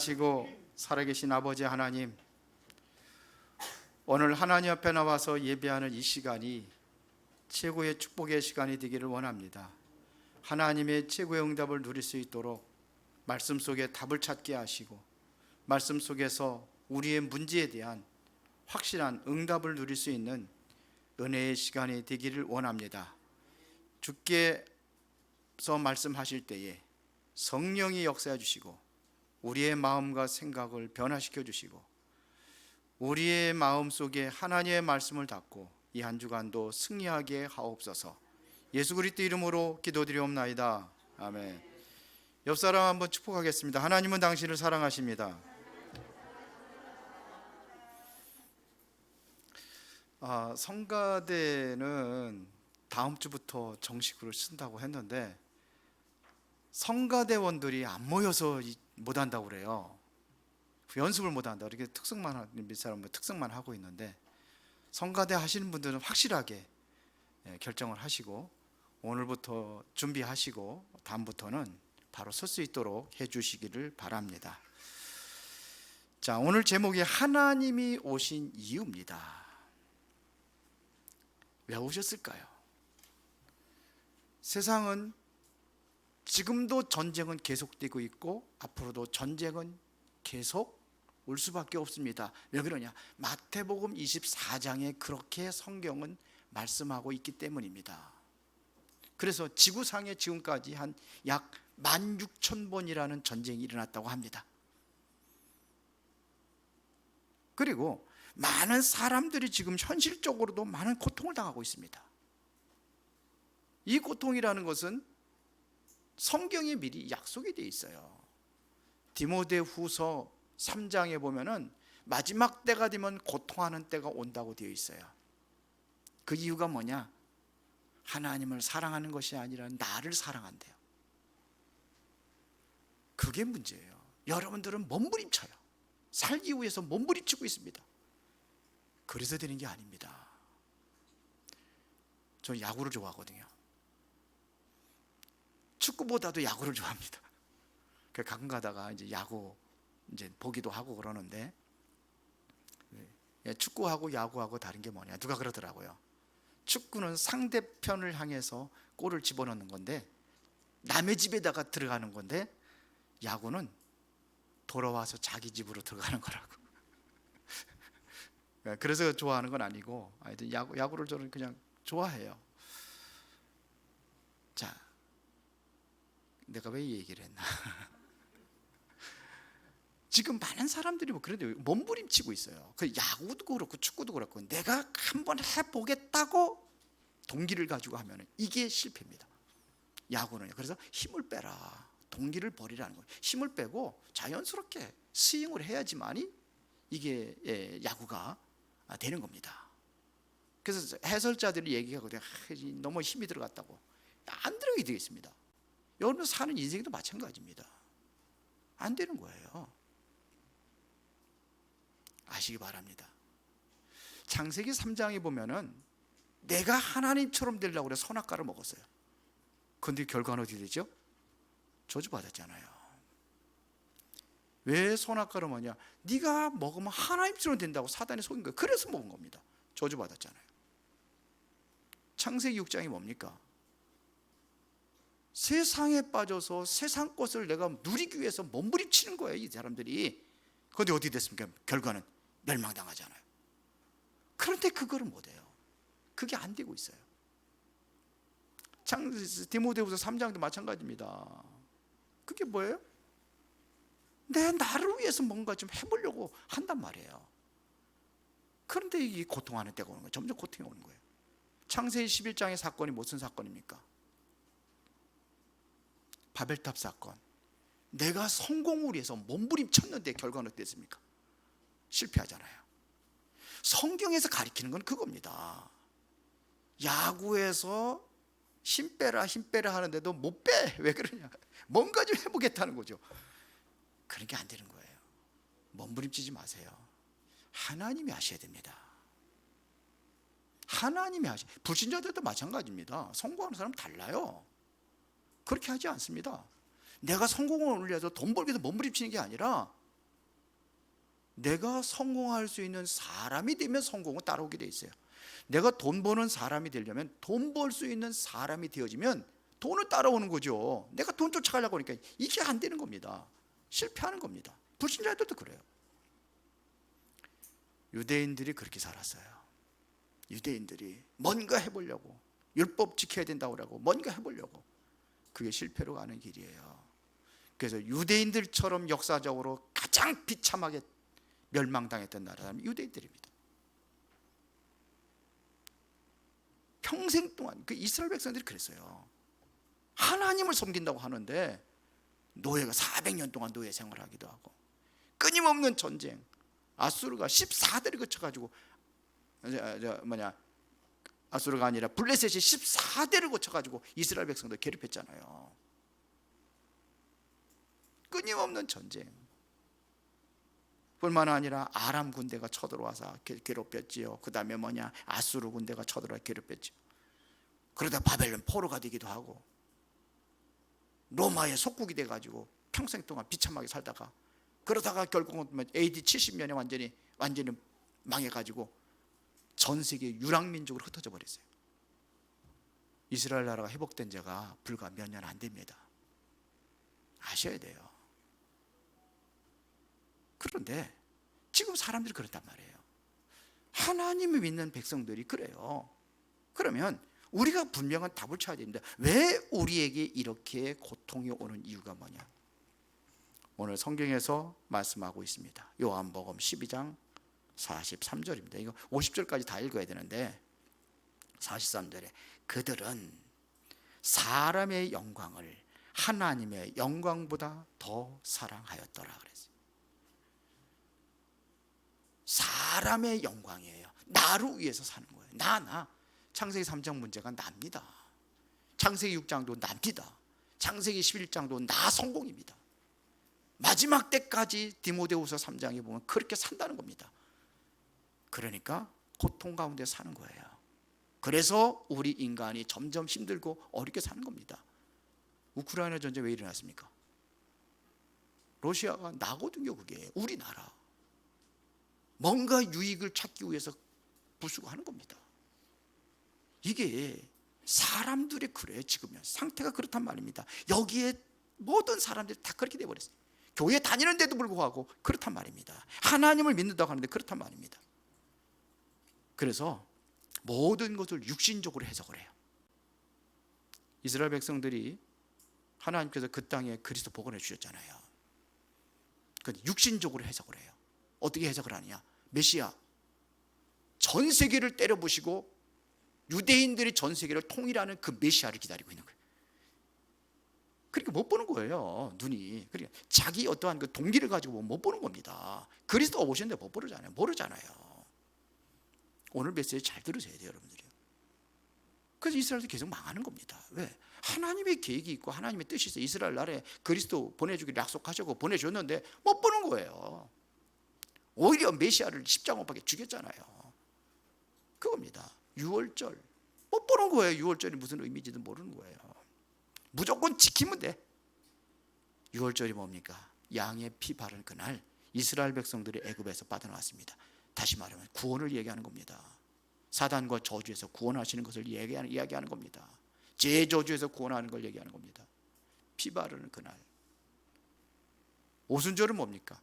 시고 살아계신 아버지 하나님, 오늘 하나님 앞에 나와서 예배하는 이 시간이 최고의 축복의 시간이 되기를 원합니다. 하나님의 최고의 응답을 누릴 수 있도록 말씀 속에 답을 찾게 하시고, 말씀 속에서 우리의 문제에 대한 확실한 응답을 누릴 수 있는 은혜의 시간이 되기를 원합니다. 주께서 말씀하실 때에 성령이 역사해 주시고, 우리의 마음과 생각을 변화시켜 주시고, 우리의 마음 속에 하나님의 말씀을 담고 이 한 주간도 승리하게 하옵소서. 예수 그리스도 이름으로 기도드리옵나이다. 아멘. 옆 사람 한번 축복하겠습니다. 하나님은 당신을 사랑하십니다. 성가대는 다음 주부터 정식으로 쓴다고 했는데 성가대원들이 안 모여서 못 한다고 그래요. 연습을 못 한다. 이렇게 특성만 하는 몇 사람은 특성만 하고 있는데, 성가대 하시는 분들은 확실하게 결정을 하시고 오늘부터 준비하시고 다음부터는 바로 설 수 있도록 해 주시기를 바랍니다. 자, 오늘 제목이 하나님이 오신 이유입니다. 왜 오셨을까요? 세상은 지금도 전쟁은 계속되고 있고 앞으로도 전쟁은 계속 올 수밖에 없습니다. 왜 그러냐? 마태복음 24장에 그렇게 성경은 말씀하고 있기 때문입니다. 그래서 지구상에 지금까지 한 약 16,000번이라는 전쟁이 일어났다고 합니다. 그리고 많은 사람들이 지금 현실적으로도 많은 고통을 당하고 있습니다. 이 고통이라는 것은 성경에 미리 약속이 되어 있어요. 디모데후서 3장에 보면은 마지막 때가 되면 고통하는 때가 온다고 되어 있어요. 그 이유가 뭐냐? 하나님을 사랑하는 것이 아니라 나를 사랑한대요. 그게 문제예요. 여러분들은 몸부림쳐요. 살기 위해서 몸부림치고 있습니다. 그래서 되는 게 아닙니다. 저 야구를 좋아하거든요. 축구보다도 야구를 좋아합니다. 가끔 가다가 이제 야구 이제 보기도 하고 그러는데, 축구하고 야구하고 다른 게 뭐냐? 누가 그러더라고요. 축구는 상대편을 향해서 골을 집어넣는 건데, 남의 집에다가 들어가는 건데, 야구는 돌아와서 자기 집으로 들어가는 거라고. 그래서 좋아하는 건 아니고, 야구를 저는 그냥 좋아해요. 자, 내가 왜 이 얘기를 했나? 지금 많은 사람들이 그런데 몸부림치고 있어요. 그 야구도 그렇고 축구도 그렇고 내가 한번 해보겠다고 동기를 가지고 하면 이게 실패입니다. 야구는 그래서 힘을 빼라, 동기를 버리라는 거예요. 힘을 빼고 자연스럽게 스윙을 해야지만이 이게 야구가 되는 겁니다. 그래서 해설자들이 얘기하거든요. 너무 힘이 들어갔다고. 안 들어가게 되겠습니다. 여러분 사는 인생도 마찬가지입니다. 안 되는 거예요. 아시기 바랍니다. 창세기 3장에 보면은 내가 하나님처럼 되려고 그래 선악과를 먹었어요. 그런데 결과는 어떻게 되죠? 저주받았잖아요. 왜 선악과를 먹냐? 네가 먹으면 하나님처럼 된다고 사단이 속인 거예요. 그래서 먹은 겁니다. 저주받았잖아요. 창세기 6장이 뭡니까? 세상에 빠져서 세상 것을 내가 누리기 위해서 몸부림치는 거예요, 이 사람들이. 그런데 어떻게 됐습니까? 결과는 멸망당하잖아요. 그런데 그거를 못해요. 그게 안 되고 있어요. 디모데후서 3장도 마찬가지입니다. 그게 뭐예요? 내 나를 위해서 뭔가 좀 해보려고 한단 말이에요. 그런데 이게 고통하는 때가 오는 거예요. 점점 고통이 오는 거예요. 창세기 11장의 사건이 무슨 사건입니까? 바벨탑 사건. 내가 성공을 위해서 몸부림쳤는데 결과는 어땠습니까? 실패하잖아요. 성경에서 가리키는 건 그겁니다. 야구에서 힘 빼라 하는데도 못 빼. 왜 그러냐? 뭔가 좀 해보겠다는 거죠. 그런 게 안 되는 거예요. 몸부림치지 마세요. 하나님이 하셔야 됩니다. 하나님이 불신자들도 마찬가지입니다. 성공하는 사람 달라요. 그렇게 하지 않습니다. 내가 성공을 올려서 돈 벌기 위해서 몸부림치는 게 아니라 내가 성공할 수 있는 사람이 되면 성공은 따라오게 돼 있어요. 내가 돈 버는 사람이 되려면 돈 벌 수 있는 사람이 되어지면 돈을 따라오는 거죠. 내가 돈 쫓아가려고 하니까 이게 안 되는 겁니다. 실패하는 겁니다. 불신자들도 그래요. 유대인들이 그렇게 살았어요. 유대인들이 뭔가 해보려고, 율법 지켜야 된다고 하고 뭔가 해보려고, 그게 실패로 가는 길이에요. 그래서 유대인들처럼 역사적으로 가장 비참하게 멸망당했던 나라는 유대인들입니다. 평생 동안 그 이스라엘 백성들이 그랬어요. 하나님을 섬긴다고 하는데 노예가 400년 동안 노예 생활하기도 하고, 끊임없는 전쟁, 아수르가 14대를 거쳐가지고 아수르가 아니라 블레셋이 14대를 거쳐가지고 이스라엘 백성들 괴롭혔잖아요. 끊임없는 전쟁. 뿐만 아니라 아람 군대가 쳐들어와서 괴롭혔지요. 그 다음에 아수르 군대가 쳐들어와 괴롭혔죠. 그러다 바벨론 포로가 되기도 하고, 로마의 속국이 돼가지고 평생 동안 비참하게 살다가, 그러다가 결국은 AD 70년에 완전히 망해가지고 전 세계 유랑민족으로 흩어져 버렸어요. 이스라엘 나라가 회복된 지가 불과 몇 년 안 됩니다. 아셔야 돼요. 그런데 지금 사람들이 그렇단 말이에요. 하나님을 믿는 백성들이 그래요. 그러면 우리가 분명한 답을 찾아야 됩니다. 왜 우리에게 이렇게 고통이 오는 이유가 뭐냐? 오늘 성경에서 말씀하고 있습니다. 요한복음 12장 43절입니다. 이거 50절까지 다 읽어야 되는데 43절에 그들은 사람의 영광을 하나님의 영광보다 더 사랑하였더라 그랬어요. 사람의 영광이에요. 나를 위해서 사는 거예요. 나. 창세기 3장 문제가 납니다. 창세기 6장도 납니다. 창세기 11장도 나 성공입니다. 마지막 때까지 디모데후서 3장에 보면 그렇게 산다는 겁니다. 그러니까 고통 가운데 사는 거예요. 그래서 우리 인간이 점점 힘들고 어렵게 사는 겁니다. 우크라이나 전쟁 왜 일어났습니까? 러시아가 나거든요. 그게 우리나라. 뭔가 유익을 찾기 위해서 부수고 하는 겁니다. 이게 사람들의 그래. 지금 상태가 그렇단 말입니다. 여기에 모든 사람들이 다 그렇게 돼버렸어요. 교회 다니는데도 불구하고 그렇단 말입니다. 하나님을 믿는다고 하는데 그렇단 말입니다. 그래서 모든 것을 육신적으로 해석을 해요. 이스라엘 백성들이 하나님께서 그 땅에 그리스도 복원해 주셨잖아요. 그런데 육신적으로 해석을 해요. 어떻게 해석을 하느냐? 메시아 전 세계를 때려부시고 유대인들이 전 세계를 통일하는 그 메시아를 기다리고 있는 거예요. 그러니까 못 보는 거예요. 눈이. 그러니까 자기 어떠한 그 동기를 가지고 못 보는 겁니다. 그리스도가 오셨는데 못 보잖아요. 모르잖아요. 오늘 메시지 잘 들으셔야 돼요, 여러분들이. 그래서 이스라엘도 계속 망하는 겁니다. 왜? 하나님의 계획이 있고 하나님의 뜻이 있어요. 이스라엘 나라에 그리스도 보내주기를 약속하셨고 보내줬는데 못 보는 거예요. 오히려 메시아를 십자가 못 박혀 죽였잖아요. 그겁니다. 유월절 못 보는 거예요. 유월절이 무슨 의미인지도 모르는 거예요. 무조건 지키면 돼. 유월절이 뭡니까? 양의 피 바른 그날 이스라엘 백성들이 애굽에서 빠져나왔습니다. 다시 말하면 구원을 얘기하는 겁니다. 사단과 저주에서 구원하시는 것을 이야기하는 겁니다. 제저주에서 구원하는 걸 얘기하는 겁니다. 피 바르는 그날. 오순절은 뭡니까?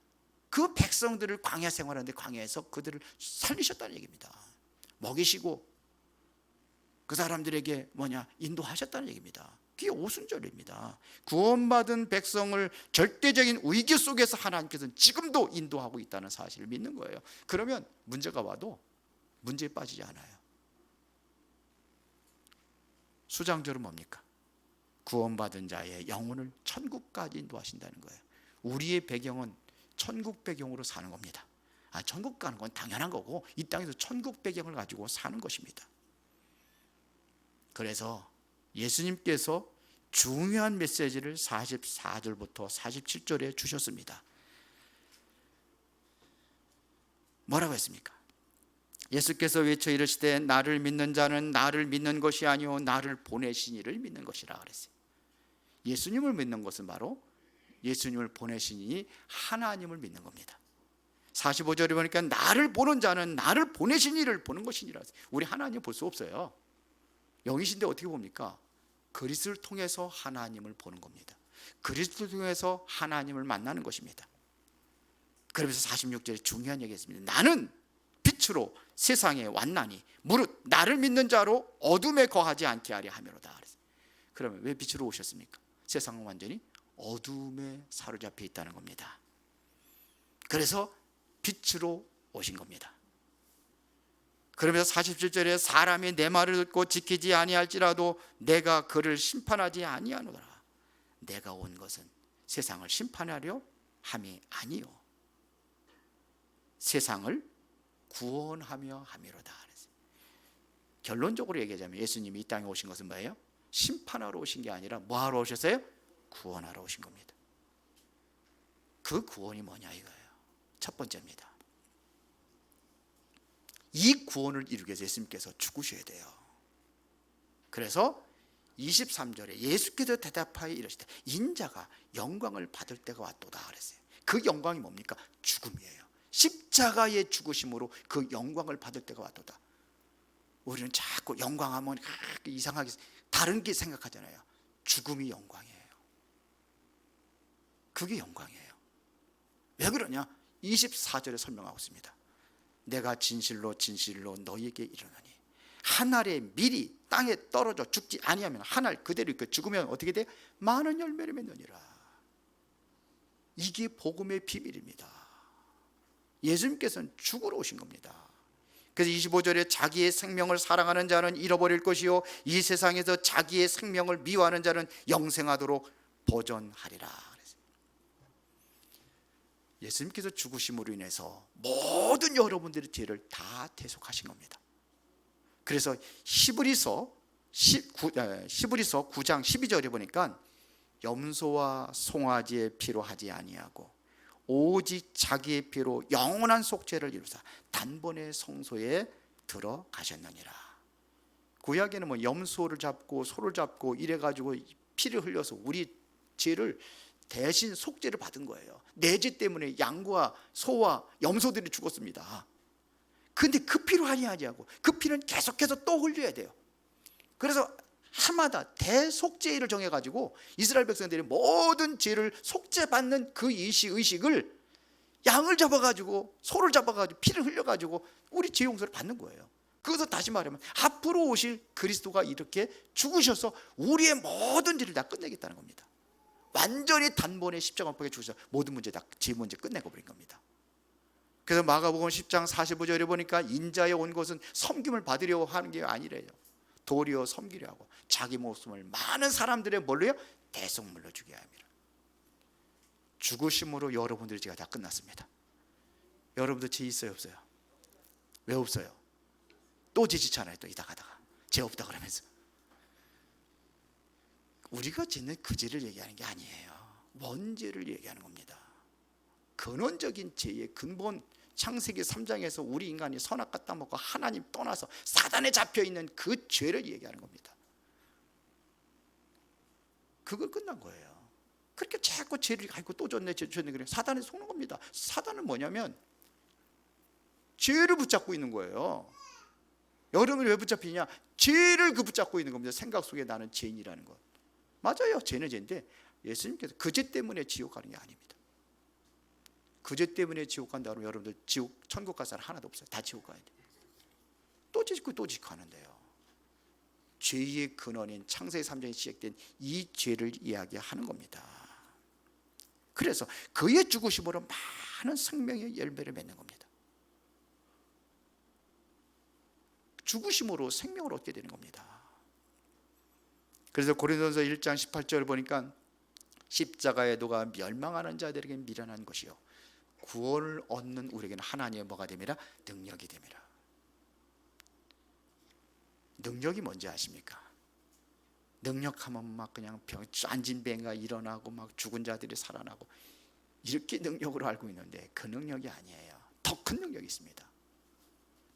그 백성들을 광야 생활하는데 광야에서 그들을 살리셨다는 얘기입니다. 먹이시고 그 사람들에게 인도하셨다는 얘기입니다. 그게 오순절입니다. 구원받은 백성을 절대적인 위기 속에서 하나님께서는 지금도 인도하고 있다는 사실을 믿는 거예요. 그러면 문제가 와도 문제에 빠지지 않아요. 수장절은 뭡니까? 구원받은 자의 영혼을 천국까지 인도하신다는 거예요. 우리의 배경은 천국 배경으로 사는 겁니다. 천국 가는 건 당연한 거고 이 땅에서 천국 배경을 가지고 사는 것입니다. 그래서 예수님께서 중요한 메시지를 44절부터 47절에 주셨습니다. 뭐라고 했습니까? 예수께서 외쳐 이르시되 나를 믿는 자는 나를 믿는 것이 아니요 나를 보내신 이를 믿는 것이라 그랬어요. 예수님을 믿는 것은 바로 예수님을 보내신 이 하나님을 믿는 겁니다. 45절에 보니까 나를 보는 자는 나를 보내신 이를 보는 것이니라. 우리 하나님 볼 수 없어요. 영이신데 어떻게 봅니까? 그리스도를 통해서 하나님을 보는 겁니다. 그리스도를 통해서 하나님을 만나는 것입니다. 그러면서 46절에 중요한 얘기가 있습니다. 나는 빛으로 세상에 왔나니 무릇 나를 믿는 자로 어둠에 거하지 않게 하려 함이로다. 그러면 왜 빛으로 오셨습니까? 세상은 완전히 어둠에 사로잡혀 있다는 겁니다. 그래서 빛으로 오신 겁니다. 그러면서 47절에 사람이 내 말을 듣고 지키지 아니할지라도 내가 그를 심판하지 아니하노라. 내가 온 것은 세상을 심판하려 함이 아니요 세상을 구원하며 함이로다. 결론적으로 얘기하자면 예수님이 이 땅에 오신 것은 뭐예요? 심판하러 오신 게 아니라 뭐하러 오셨어요? 구원하러 오신 겁니다. 그 구원이 뭐냐 이거예요. 첫 번째입니다. 이 구원을 이루기 위해서 예수님께서 죽으셔야 돼요. 그래서 23절에 예수께서 대답하여 이르시되 인자가 영광을 받을 때가 왔도다 그랬어요. 그 영광이 뭡니까? 죽음이에요. 십자가의 죽으심으로 그 영광을 받을 때가 왔도다. 우리는 자꾸 영광하면 이상하게 다른 게 생각하잖아요. 죽음이 영광이에요. 그게 영광이에요. 왜 그러냐? 24절에 설명하고 있습니다. 내가 진실로 진실로 너희에게 이르노니 한 알의 밀이 땅에 떨어져 죽지 아니하면 한 알 그대로 있고 죽으면 어떻게 돼? 많은 열매를 맺느니라. 이게 복음의 비밀입니다. 예수님께서는 죽으러 오신 겁니다. 그래서 25절에 자기의 생명을 사랑하는 자는 잃어버릴 것이요 이 세상에서 자기의 생명을 미워하는 자는 영생하도록 보존하리라. 예수님께서 죽으심으로 인해서 모든 여러분들의 죄를 다 대속하신 겁니다. 그래서 히브리서 9장 12절에 보니까 염소와 송아지의 피로 하지 아니하고 오직 자기의 피로 영원한 속죄를 이루사 단번에 성소에 들어가셨느니라. 구약에는 뭐 염소를 잡고 소를 잡고 이래가지고 피를 흘려서 우리 죄를 대신 속죄를 받은 거예요. 내 죄 때문에 양과 소와 염소들이 죽었습니다. 근데 그 피로 하지 하고 그 피는 계속해서 또 흘려야 돼요. 그래서 해마다 대속죄일을 정해가지고 이스라엘 백성들이 모든 죄를 속죄받는 그 의식을 양을 잡아가지고 소를 잡아가지고 피를 흘려가지고 우리 죄 용서를 받는 거예요. 그것을 다시 말하면 앞으로 오실 그리스도가 이렇게 죽으셔서 우리의 모든 죄를 다 끝내겠다는 겁니다. 완전히 단번에 십자가 못 박혀 죽으셔서 모든 문제 다 죄 문제 끝내고 버린 겁니다. 그래서 마가복음 10장 45절에 보니까 인자에 온 것은 섬김을 받으려고 하는 게 아니래요. 도리어 섬기려 하고 자기 목숨을 많은 사람들의 뭘로요? 대속물로 주게 합니다. 죽으심으로 여러분들의 죄가 다 끝났습니다. 여러분들 죄 있어요 없어요? 왜 없어요? 또 지지잖아요. 또 이따가다가 죄 없다 그러면서. 우리가 짓는 그 죄를 얘기하는 게 아니에요. 원죄를 얘기하는 겁니다. 근원적인 죄의 근본 창세기 3장에서 우리 인간이 선악과 따먹고 하나님 떠나서 사단에 잡혀있는 그 죄를 얘기하는 겁니다. 그거 끝난 거예요. 그렇게 자꾸 죄를 가지고 또 졌네 그래 사단에 속는 겁니다. 사단은 뭐냐면 죄를 붙잡고 있는 거예요. 여러분이 왜 붙잡히냐? 죄를 붙잡고 있는 겁니다. 생각 속에 나는 죄인이라는 것. 맞아요. 죄는 죄인데 예수님께서 그 죄 때문에 지옥 가는 게 아닙니다. 그 죄 때문에 지옥 간다 그러면 여러분들 지옥 천국 갈 사람 하나도 없어요. 다 지옥 가야 돼요. 또 짓고 또 짓고 하는데요. 죄의 근원인 창세기 3장에 시작된 이 죄를 이야기하는 겁니다. 그래서 그의 죽으심으로 많은 생명의 열매를 맺는 겁니다. 죽으심으로 생명을 얻게 되는 겁니다. 그래서 고린도전서 1장 18절을 보니까 십자가의 도가 멸망하는 자들에게 미련한 것이요 구원을 얻는 우리에게는 하나님의 뭐가 됩니다? 능력이 됩니다. 능력이 뭔지 아십니까? 능력하면 막 그냥 앉은 뱅이가 일어나고 막 죽은 자들이 살아나고 이렇게 능력으로 알고 있는데 그 능력이 아니에요. 더 큰 능력이 있습니다.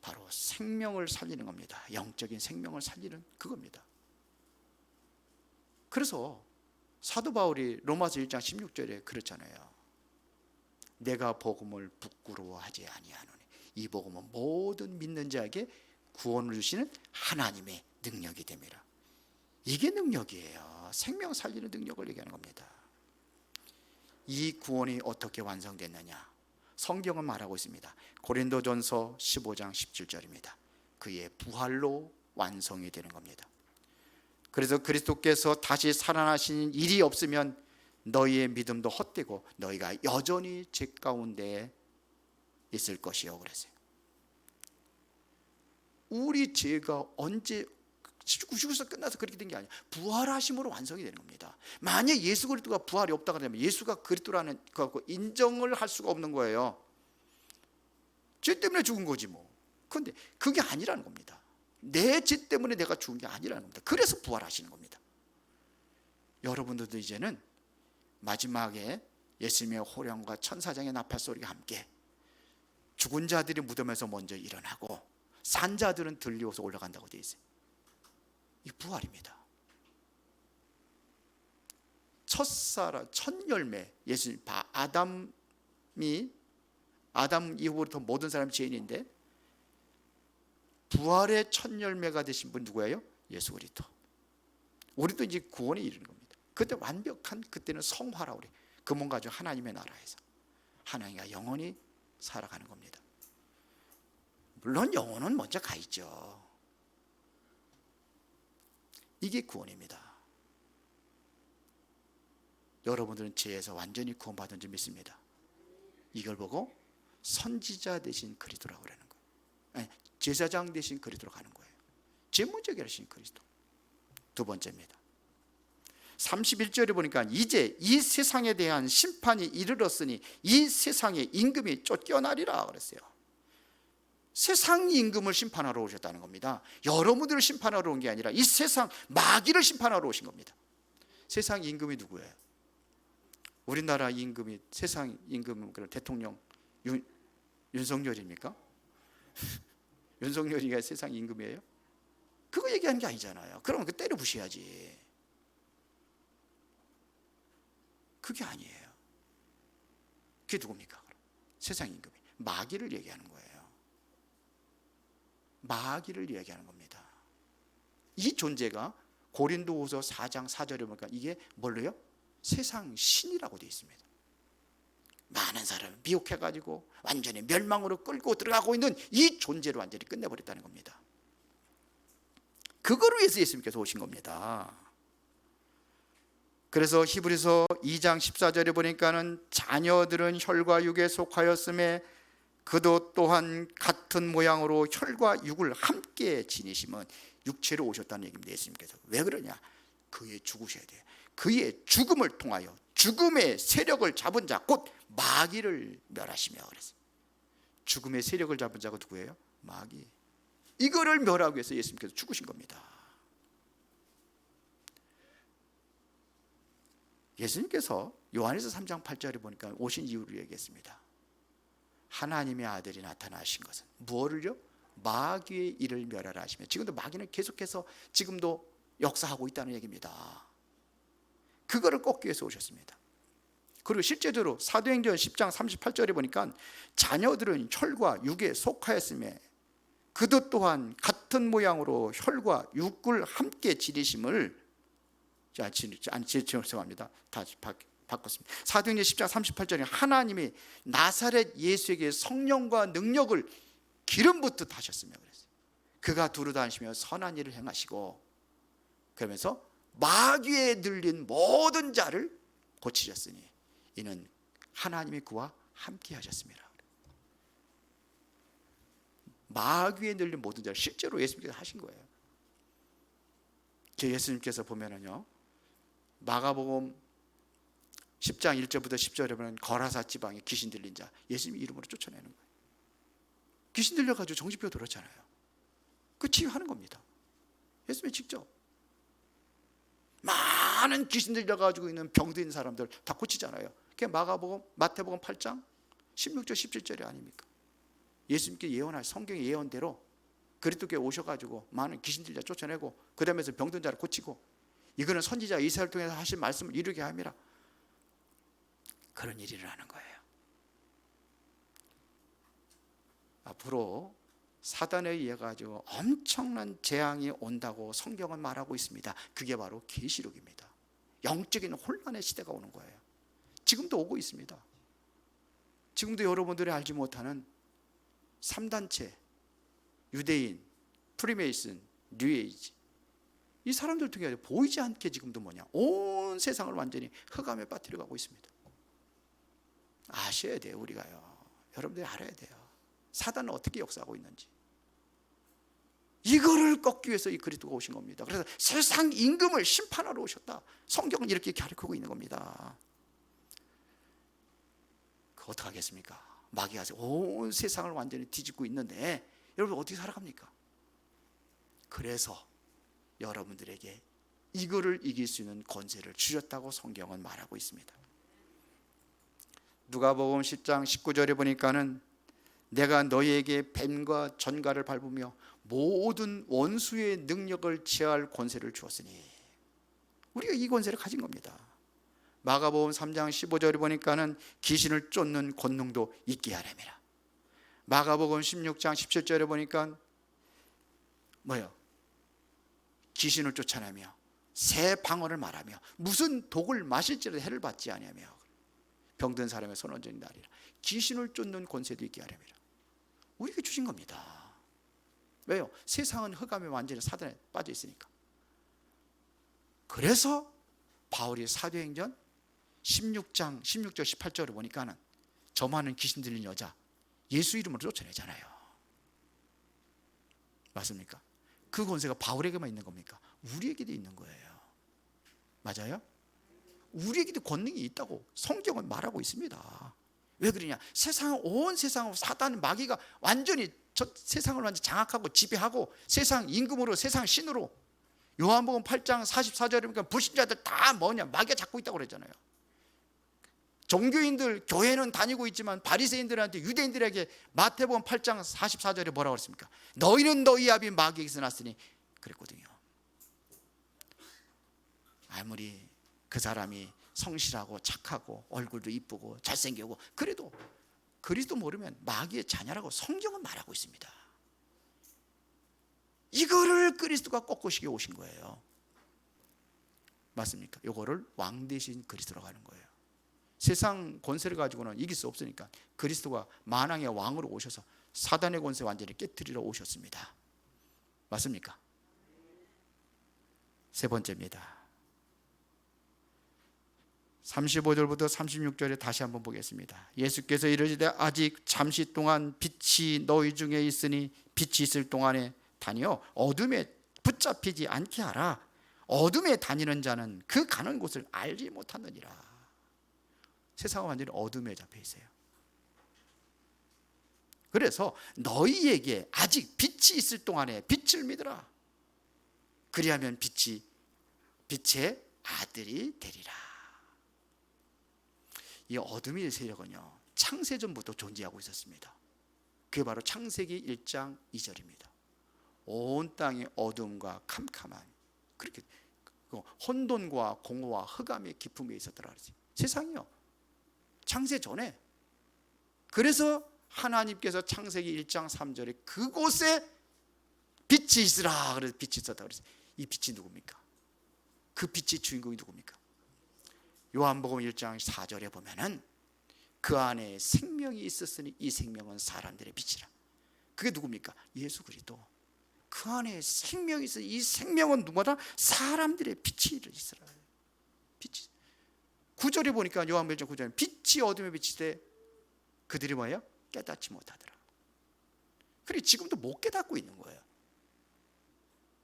바로 생명을 살리는 겁니다. 영적인 생명을 살리는 그겁니다. 그래서 사도 바울이 로마서 1장 16절에 그렇잖아요. 내가 복음을 부끄러워하지 아니하노니 이 복음은 모든 믿는 자에게 구원을 주시는 하나님의 능력이 됨이라. 이게 능력이에요. 생명 살리는 능력을 얘기하는 겁니다. 이 구원이 어떻게 완성됐느냐? 성경은 말하고 있습니다. 고린도전서 15장 17절입니다. 그의 부활로 완성이 되는 겁니다. 그래서 그리스도께서 다시 살아나신 일이 없으면 너희의 믿음도 헛되고 너희가 여전히 죄 가운데 있을 것이요 그랬어요. 우리 죄가 언제 죽어서 끝나서 그렇게 된 게 아니에요. 부활하심으로 완성이 되는 겁니다. 만약 예수 그리스도가 부활이 없다고 하면 예수가 그리스도라는 거 인정을 할 수가 없는 거예요. 죄 때문에 죽은 거지 뭐. 그런데 그게 아니라는 겁니다. 내 죄 때문에 내가 죽은 게 아니라는 겁니다. 그래서 부활하시는 겁니다. 여러분들도 이제는 마지막에 예수님의 호령과 천사장의 나팔 소리가 함께 죽은 자들이 무덤에서 먼저 일어나고 산 자들은 들리어서 올라간다고 되어 있어요. 이 부활입니다. 첫사람, 첫 열매, 예수님, 아담 이후부터 모든 사람이 죄인인데 부활의 첫 열매가 되신 분 누구예요? 예수 그리스도. 우리도 이제 구원에 이르는 겁니다. 그때 완벽한 그때는 성화라 우리 금원 가지고 하나님의 나라에서 하나님과 영원히 살아가는 겁니다. 물론 영혼은 먼저 가 있죠. 이게 구원입니다. 여러분들은 죄에서 완전히 구원받은 줄 믿습니다. 이걸 보고 선지자 대신 그리스도라고 그러는 거예요. 아니, 제사장 대신 그리스도로 가는 거예요. 죄 문제 해결하신 그리스도. 두 번째입니다. 31절에 보니까 이제 이 세상에 대한 심판이 이르렀으니 이 세상의 임금이 쫓겨나리라 그랬어요. 세상 임금을 심판하러 오셨다는 겁니다. 여러분들을 심판하러 온 게 아니라 이 세상 마귀를 심판하러 오신 겁니다. 세상 임금이 누구예요? 우리나라 임금이 세상 임금은 그럼 대통령 윤석열입니까? 윤석열이가 세상 임금이에요? 그거 얘기하는 게 아니잖아요. 그러면 그 때려 부셔야지. 그게 아니에요. 그게 누굽니까? 세상 임금이 마귀를 얘기하는 거예요. 마귀를 이야기하는 겁니다. 이 존재가 고린도후서 4장 4절에 보니까 이게 뭘로요? 세상 신이라고 되어 있습니다. 많은 사람을 미혹해가지고 완전히 멸망으로 끌고 들어가고 있는 이 존재를 완전히 끝내버렸다는 겁니다. 그거를 위해서 예수님께서 오신 겁니다. 그래서 히브리서 2장 14절에 보니까는 자녀들은 혈과 육에 속하였음에 그도 또한 같은 모양으로 혈과 육을 함께 지니심은 육체로 오셨다는 얘기입니다. 예수님께서 왜 그러냐? 그의 죽으셔야 돼요. 그의 죽음을 통하여 죽음의 세력을 잡은 자 곧 마귀를 멸하시며 그랬어요. 죽음의 세력을 잡은 자가 누구예요? 마귀. 이거를 멸하기 위해서 예수님께서 죽으신 겁니다. 예수님께서 요한에서 3장 8절에 보니까 오신 이유를 얘기했습니다. 하나님의 아들이 나타나신 것은 무엇을요? 마귀의 일을 멸하라 하시며 지금도 마귀는 계속해서 지금도 역사하고 있다는 얘기입니다. 그거를 꺾기 위해서 오셨습니다. 그리고 실제적으로 사도행전 10장 38절에 보니까 자녀들은 혈과 육에 속하였음에 그도 또한 같은 모양으로 혈과 육을 함께 지니심을 죄송합니다. 다시 바꿨습니다. 사도행전 10장 38절에 하나님이 나사렛 예수에게 성령과 능력을 기름 붓듯 하셨으며 그랬어요. 그가 두루 다니시며 선한 일을 행하시고 그러면서 마귀에 들린 모든 자를 고치셨으니 이는 하나님이 그와 함께 하셨습니다. 마귀에 들린 모든 자를 실제로 예수님께서 하신 거예요. 예수님께서 보면은요 마가복음 10장 1절부터 10절에 보면 거라사 지방에 귀신 들린 자 예수님 이름으로 쫓아내는 거예요. 귀신 들려가지고 정신병 들었잖아요. 그 치유하는 겁니다. 예수님이 직접 많은 귀신 들려가지고 있는 병든 사람들 다 고치잖아요. 그게 마태복음 8장 16절 17절이 아닙니까? 예수님께 예언할 성경의 예언대로 그리스도께 오셔가지고 많은 귀신 들려 쫓아내고 그 다음에서 병든 자를 고치고 이거는 선지자 이사야를 통해서 하신 말씀을 이루게 함이라 그런 일을 하는 거예요. 앞으로 사단에 의해 가지고 엄청난 재앙이 온다고 성경은 말하고 있습니다. 그게 바로 계시록입니다. 영적인 혼란의 시대가 오는 거예요. 지금도 오고 있습니다. 지금도 여러분들이 알지 못하는 3단체, 유대인, 프리메이슨, 뉴에이지, 이 사람들 통해 보이지 않게 지금도 뭐냐, 온 세상을 완전히 흑암에 빠뜨려 가고 있습니다. 아셔야 돼요. 우리가요, 여러분들이 알아야 돼요. 사단은 어떻게 역사하고 있는지. 이거를 꺾기 위해서 이 그리스도가 오신 겁니다. 그래서 세상 임금을 심판하러 오셨다. 성경은 이렇게 가르치고 있는 겁니다. 그 어떻게 하겠습니까? 마귀가 온 세상을 완전히 뒤집고 있는데 여러분 어떻게 살아갑니까? 그래서 여러분들에게 이거를 이길 수 있는 권세를 주셨다고 성경은 말하고 있습니다. 누가복음 10장 19절에 보니까는 내가 너희에게 뱀과 전갈을 밟으며 모든 원수의 능력을 제할 권세를 주었으니, 우리가 이 권세를 가진 겁니다. 마가복음 3장 15절에 보니까는 귀신을 쫓는 권능도 있게 하려니라. 마가복음 16장 17절에 보니까 뭐요? 귀신을 쫓아내며 새 방언을 말하며 무슨 독을 마실지라도 해를 받지 아니하며 병든 사람의 손 얹은 날이라. 귀신을 쫓는 권세도 있게 하려니라. 우리에게 주신 겁니다. 왜요? 세상은 흑암에 완전히 사단에 빠져 있으니까. 그래서 바울이 사도행전 16장 16절 18절을 보니까는 저 많은 귀신 들린 여자 예수 이름으로 쫓아내잖아요. 맞습니까? 그 권세가 바울에게만 있는 겁니까? 우리에게도 있는 거예요. 맞아요? 우리에게도 권능이 있다고 성경은 말하고 있습니다. 왜 그러냐? 온 세상을 사단 마귀가 완전히 세상을 완전히 장악하고 지배하고 세상 임금으로, 세상 신으로, 요한복음 8장 44절에 보니까 불신자들 다 뭐냐? 마귀가 잡고 있다고 그랬잖아요. 종교인들 교회는 다니고 있지만 바리새인들한테, 유대인들에게 마태복음 8장 44절에 뭐라고 그랬습니까? 너희는 너희 아비 마귀에게서 났으니 그랬거든요. 아무리 그 사람이 성실하고 착하고 얼굴도 이쁘고 잘생기고 그래도 그리스도 모르면 마귀의 자녀라고 성경은 말하고 있습니다. 이거를 그리스도가 꺾으시게 오신 거예요. 맞습니까? 이거를 왕 대신 그리스도라고 하는 거예요. 세상 권세를 가지고는 이길 수 없으니까 그리스도가 만왕의 왕으로 오셔서 사단의 권세 완전히 깨뜨리러 오셨습니다. 맞습니까? 세 번째입니다. 35절부터 36절에 다시 한번 보겠습니다. 예수께서 이르시되 아직 잠시 동안 빛이 너희 중에 있으니 빛이 있을 동안에 다니어 어둠에 붙잡히지 않게 하라. 어둠에 다니는 자는 그 가는 곳을 알지 못하느니라. 세상은 완전히 어둠에 잡혀 있어요. 그래서 너희에게 아직 빛이 있을 동안에 빛을 믿으라. 그리하면 빛의 아들이 되리라. 이 어둠의 세력은요, 창세전부터 존재하고 있었습니다. 그게 바로 창세기 1장 2절입니다. 온 땅의 어둠과 캄캄한, 그렇게 혼돈과 공허와 흑암의 깊음에 있었더라. 세상이요, 창세 전에. 그래서 하나님께서 창세기 1장 3절에 그곳에 빛이 있으라 그래서 빛이 있었다 그랬어요. 이 빛이 누굽니까? 그 빛의 주인공이 누굽니까? 요한복음 1장 4절에 보면은 그 안에 생명이 있었으니 이 생명은 사람들의 빛이라. 그게 누굽니까? 예수 그리스도. 그 안에 생명이 있으니 이 생명은 누구다? 사람들의 빛이 있으라. 빛이. 9절에 보니까 요한복음 1장 9절에 빛이 어둠에 비치되 그들이 뭐예요? 깨닫지 못하더라. 그래 지금도 못 깨닫고 있는 거예요.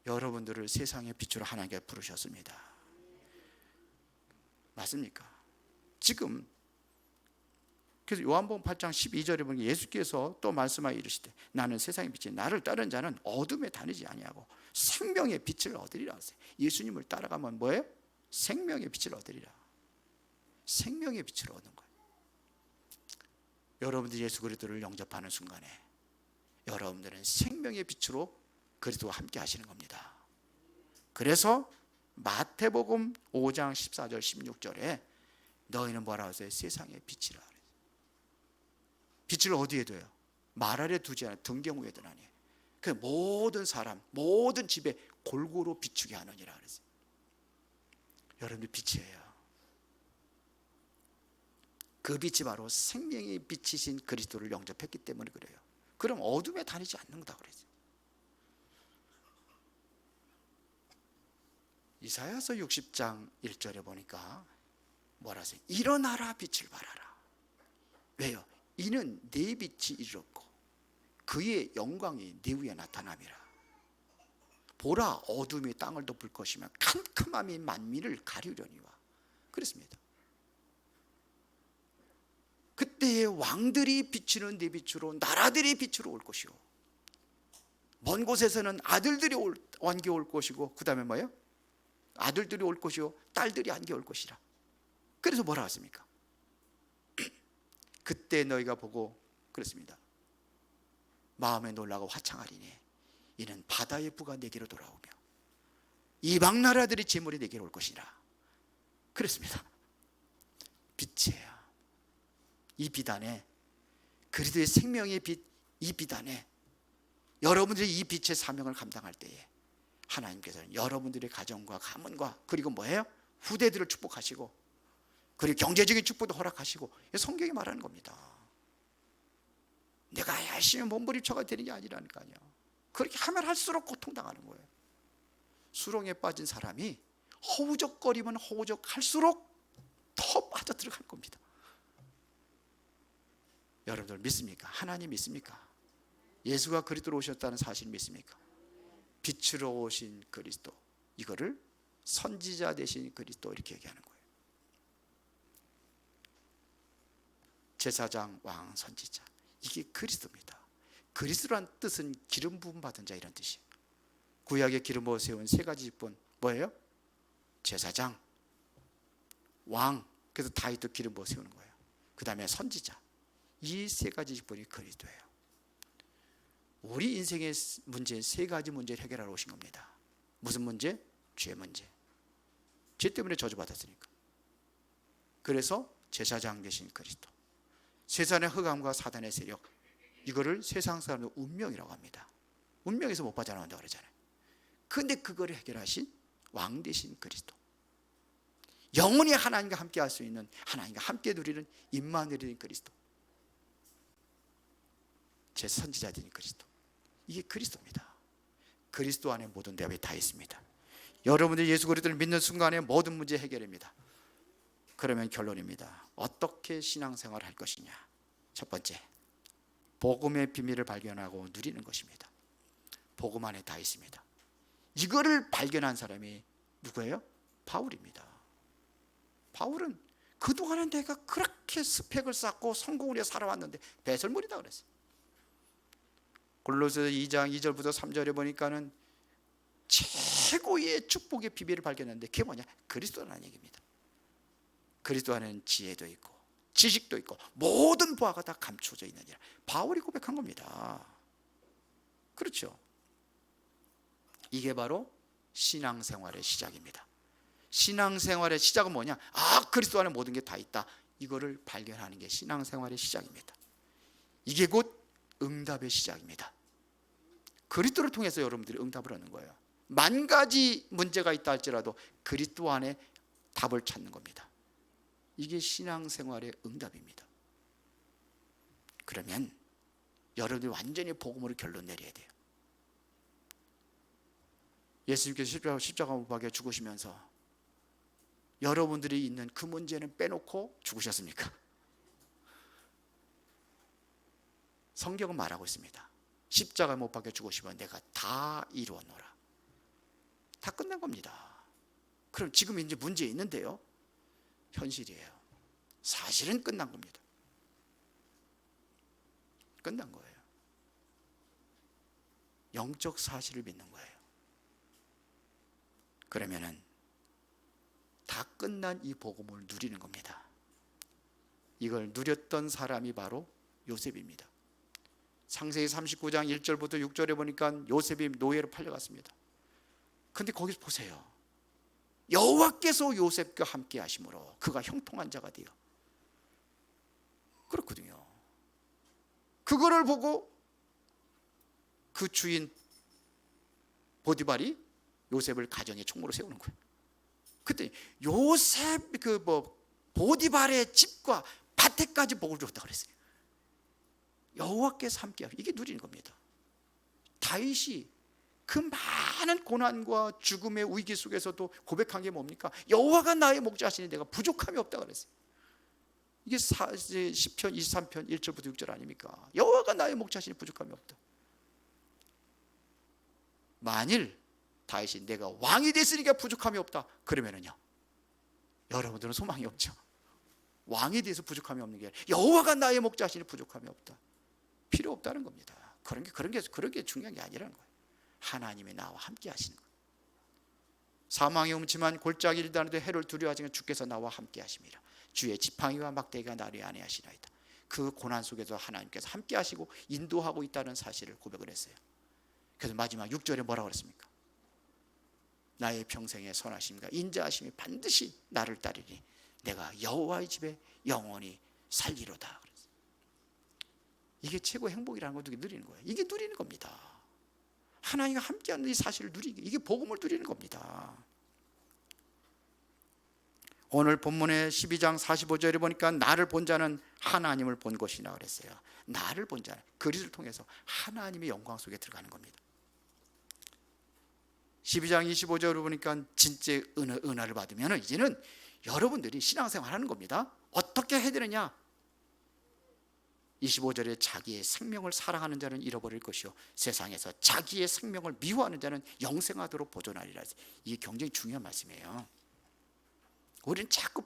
여러분들을 세상의 빛으로 하나님께 부르셨습니다. 맞습니까? 지금 그래서 요한복음 8장 12절에 보면 예수께서 또 말씀하여 이르시되 나는 세상의 빛이 나를 따르는 자는 어둠에 다니지 아니하고 생명의 빛을 얻으리라 하세요. 예수님을 따라가면 뭐예요? 생명의 빛을 얻으리라. 생명의 빛을 얻는 거예요. 여러분들이 예수 그리스도를 영접하는 순간에 여러분들은 생명의 빛으로 그리스도와 함께 하시는 겁니다. 그래서 마태복음 5장 14절 16절에 너희는 뭐라고 했어요? 세상의 빛이라. 빛을 어디에 둬요? 말 아래 두지 않아 등경 위에 드나니. 그 모든 사람, 모든 집에 골고루 비추게 하느니라 그랬어요. 여러분들 빛이에요. 그 빛이 바로 생명의 빛이신 그리스도를 영접했기 때문에 그래요. 그럼 어둠에 다니지 않는다 그랬어요. 이사야서 60장 1절에 보니까 뭐라 하세요? 일어나라 빛을 발하라. 왜요? 이는 내 빛이 이르렀고 그의 영광이 내 위에 나타남이라. 보라 어둠이 땅을 덮을 것이며 캄캄함이 만민을 가리려니와. 그랬습니다. 그때의 왕들이 비치는 내 빛으로 나라들이 빛으로 올 것이요, 먼 곳에서는 아들들이 안개 올 것이고, 그 다음에 뭐예요? 아들들이 올 것이요 딸들이 안개 올 것이라. 그래서 뭐라 하십니까? 그때 너희가 보고 그렇습니다. 마음에 놀라고 화창하리니 이는 바다의 부가 내게로 돌아오며 이방 나라들의 재물이 내게로 올 것이라. 그렇습니다. 빛이에요. 이 빛 안에, 그리스도의 생명의 빛, 이 빛 안에 여러분들이 이 빛의 사명을 감당할 때에 하나님께서는 여러분들의 가정과 가문과 그리고 뭐예요? 후대들을 축복하시고, 그리고 경제적인 축복도 허락하시고, 성경이 말하는 겁니다. 내가 열심히 몸부림쳐가 되는 게 아니라니까요. 그렇게 하면 할수록 고통당하는 거예요. 수렁에 빠진 사람이 허우적거리면 허우적할수록 더 빠져들어갈 겁니다. 여러분들 믿습니까? 하나님 믿습니까? 예수가 그리스도로 오셨다는 사실 믿습니까? 빛으로 오신 그리스도, 이거를 선지자 되신 그리스도 이렇게 얘기하는 거예요. 제사장, 왕, 선지자, 이게 그리스도입니다. 그리스도란 뜻은 기름 부음 받은 자 이런 뜻이에요. 구약에 기름 부어 세운 세 가지 직분 뭐예요? 제사장, 왕, 그래서 다윗도 기름 부어 세우는 거예요. 그 다음에 선지자, 이 세 가지 직분이 그리스도예요. 우리 인생의 문제, 세 가지 문제를 해결하러 오신 겁니다. 무슨 문제? 죄 문제. 죄 때문에 저주받았으니까. 그래서 제사장 되신 그리스도, 세상의 흑암과 사단의 세력, 이거를 세상 사람들 운명이라고 합니다. 운명에서 못 빠져나온다고 그러잖아요. 그런데 그거를 해결하신 왕 되신 그리스도, 영원히 하나님과 함께 할 수 있는, 하나님과 함께 누리는 임마누엘인 그리스도, 제 선지자 되신 그리스도, 이게 그리스도입니다. 그리스도 안에 모든 대답이 다 있습니다. 여러분들이 예수 그리스도를 믿는 순간에 모든 문제 해결입니다. 그러면 결론입니다. 어떻게 신앙생활을 할 것이냐? 첫 번째, 복음의 비밀을 발견하고 누리는 것입니다. 복음 안에 다 있습니다. 이거를 발견한 사람이 누구예요? 바울입니다. 바울은 그동안에 내가 그렇게 스펙을 쌓고 성공을 위해 살아왔는데 배설물이다 그랬어요. 골로새서 2장 2절부터 3절에 보니까는 최고의 축복의 비밀을 발견했는데 그게 뭐냐? 그리스도라는 얘기입니다. 그리스도 안에는 지혜도 있고 지식도 있고 모든 보화가 다 감춰져 있느니라. 바울이 고백한 겁니다. 그렇죠? 이게 바로 신앙생활의 시작입니다. 신앙생활의 시작은 뭐냐? 그리스도 안에 모든 게 다 있다. 이거를 발견하는 게 신앙생활의 시작입니다. 이게 곧 응답의 시작입니다. 그리스도를 통해서 여러분들이 응답을 하는 거예요. 만 가지 문제가 있다 할지라도 그리스도 안에 답을 찾는 겁니다. 이게 신앙생활의 응답입니다. 그러면 여러분들이 완전히 복음으로 결론 내려야 돼요. 예수님께서 십자가 못 박혀 죽으시면서 여러분들이 있는 그 문제는 빼놓고 죽으셨습니까? 성경은 말하고 있습니다. 십자가 못 박혀 죽으시면 내가 다 이루었노라. 다 끝난 겁니다. 그럼 지금 이제 문제 있는데요, 현실이에요. 사실은 끝난 겁니다. 끝난 거예요. 영적 사실을 믿는 거예요. 그러면은 다 끝난 이 복음을 누리는 겁니다. 이걸 누렸던 사람이 바로 요셉입니다. 창세기 39장 1절부터 6절에 보니까 요셉이 노예로 팔려갔습니다. 근데 거기서 보세요. 여호와께서 요셉과 함께 하심으로 그가 형통한 자가 되어. 그렇거든요. 그거를 보고 그 주인 보디발이 요셉을 가정의 총무로 세우는 거예요. 그때 요셉 보디발의 집과 밭에까지 복을 줬다 그랬어요. 여호와께서 함께하라. 이게 누리는 겁니다. 다윗이 그 많은 고난과 죽음의 위기 속에서도 고백한 게 뭡니까? 여호와가 나의 목자시니 내가 부족함이 없다 그랬어요. 이게 시편 23편 1절부터 6절 아닙니까? 여호와가 나의 목자시니 부족함이 없다. 만일 다윗이 내가 왕이 됐으니까 부족함이 없다 그러면은요, 여러분들은 소망이 없죠. 왕에 대해서 부족함이 없는 게 아니라 여호와가 나의 목자시니 부족함이 없다. 필요 없다는 겁니다. 그런 게 중요한 게 아니라는 거예요. 하나님이 나와 함께 하시는 거예요. 사망이 훔치만 골짜기 일다는데 해를 두려워하지만 주께서 나와 함께 하심이라. 주의 지팡이와 막대기가 나를 안에 하시나이다. 그 고난 속에서 하나님께서 함께 하시고 인도하고 있다는 사실을 고백을 했어요. 그래서 마지막 6절에 뭐라고 그랬습니까? 나의 평생의 선하심과 인자하심이 반드시 나를 따르니 내가 여호와의 집에 영원히 살리로다. 이게 최고의 행복이라는 걸 누리는 거예요. 이게 누리는 겁니다. 하나님과 함께하는 이 사실을 누리기, 이게 복음을 누리는 겁니다. 오늘 본문의 12장 45절에 보니까 나를 본 자는 하나님을 본 것이라 그랬어요. 나를 본 자는 그리스도를 통해서 하나님의 영광 속에 들어가는 겁니다. 12장 25절을 보니까 진짜 은혜를 받으면 이제는 여러분들이 신앙생활 하는 겁니다. 어떻게 해야 되느냐? 25절에 자기의 생명을 사랑하는 자는 잃어버릴 것이요 세상에서 자기의 생명을 미워하는 자는 영생하도록 보존하리라. 이게 굉장히 중요한 말씀이에요. 우리는 자꾸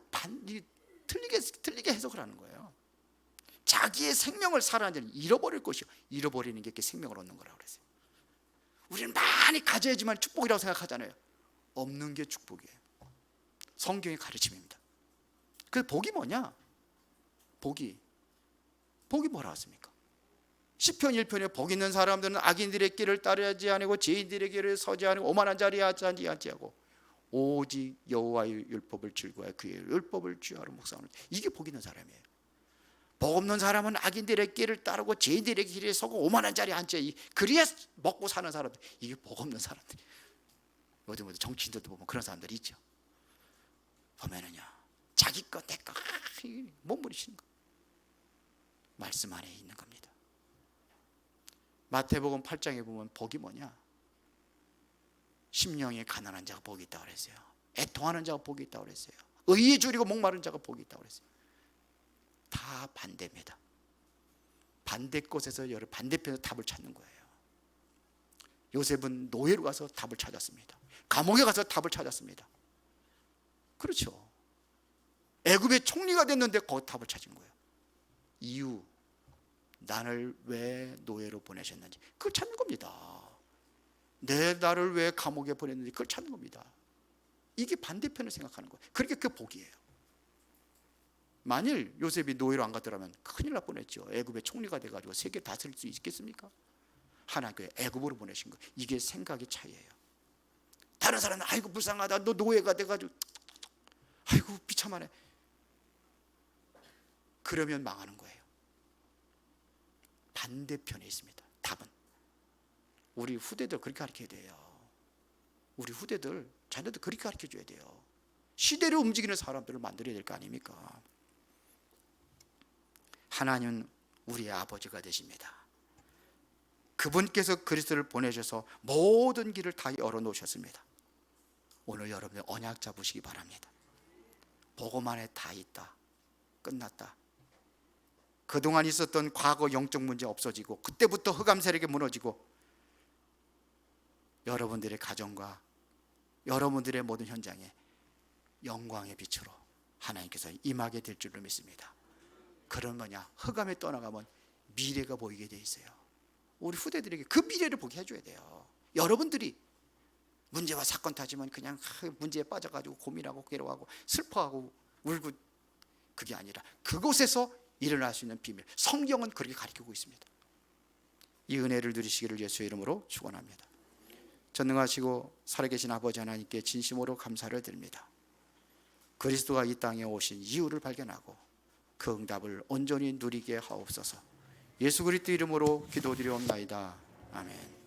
틀리게 해석을 하는 거예요. 자기의 생명을 사랑하는 자는 잃어버릴 것이요, 잃어버리는 게 이렇게 생명을 얻는 거라고 그랬어요. 우리는 많이 가져야지만 축복이라고 생각하잖아요. 없는 게 축복이에요. 성경의 가르침입니다. 그 복이 뭐냐? 복이 뭐라 했습니까? 시편 1편에 복 있는 사람들은 악인들의 길을 따르지 아니고 죄인들의 길을 서지 아니고 오만한 자리에 앉지 아니하고 오직 여호와의 율법을 즐거워하여 그의 율법을 주야로 묵상하는, 이게 복 있는 사람이에요. 복 없는 사람은 악인들의 길을 따르고 죄인들의 길에 서고 오만한 자리에 앉지, 그래야 먹고 사는 사람들, 이게 복 없는 사람들. 어디 정치인들도 보면 그런 사람들이 있죠. 보면은요, 자기 거 내 거 몸부리시는 거. 말씀 안에 있는 겁니다. 마태복음 8장에 보면 복이 뭐냐? 심령이 가난한 자가 복이 있다고 그랬어요. 애통하는 자가 복이 있다고 그랬어요. 의에 줄이고 목마른 자가 복이 있다고 그랬어요. 다 반대입니다. 반대 곳에서 반대편에서 답을 찾는 거예요. 요셉은 노예로 가서 답을 찾았습니다. 감옥에 가서 답을 찾았습니다. 그렇죠. 애굽의 총리가 됐는데 거기 답을 찾은 거예요. 이유, 나를 왜 노예로 보내셨는지 그걸 찾는 겁니다. 나를 왜 감옥에 보냈는지 그걸 찾는 겁니다. 이게 반대편을 생각하는 거예요. 그러니까 그 복이에요. 만일 요셉이 노예로 안 갔더라면 큰일 날 뻔했죠. 애굽의 총리가 돼가지고 세계 다스릴 수 있겠습니까? 하나님께 애굽으로 보내신 거예요. 이게 생각의 차이예요. 다른 사람은 아이고 불쌍하다, 너 노예가 돼가지고 아이고 비참하네, 그러면 망하는 거예요. 반대편에 있습니다. 답은 우리 후대들 그렇게 가르쳐야 돼요. 우리 후대들 자녀들 그렇게 가르쳐줘야 돼요. 시대를 움직이는 사람들을 만들어야 될 거 아닙니까? 하나님은 우리의 아버지가 되십니다. 그분께서 그리스도를 보내셔서 모든 길을 다 열어놓으셨습니다. 오늘 여러분들 언약 잡으시기 바랍니다. 복음 안에 다 있다. 끝났다. 그동안 있었던 과거 영적 문제 없어지고 그때부터 흑암 세력이 무너지고 여러분들의 가정과 여러분들의 모든 현장에 영광의 빛으로 하나님께서 임하게 될 줄로 믿습니다. 그런 뭐냐? 흑암에 떠나가면 미래가 보이게 돼 있어요. 우리 후대들에게 그 미래를 보게 해줘야 돼요. 여러분들이 문제와 사건 타지면 그냥 문제에 빠져가지고 고민하고 괴로워하고 슬퍼하고 울고, 그게 아니라 그곳에서 일어날 수 있는 비밀, 성경은 그렇게 가르치고 있습니다. 이 은혜를 누리시기를 예수의 이름으로 축원합니다. 전능하시고 살아계신 아버지 하나님께 진심으로 감사를 드립니다. 그리스도가 이 땅에 오신 이유를 발견하고 그 응답을 온전히 누리게 하옵소서. 예수 그리스도 이름으로 기도드리옵나이다. 아멘.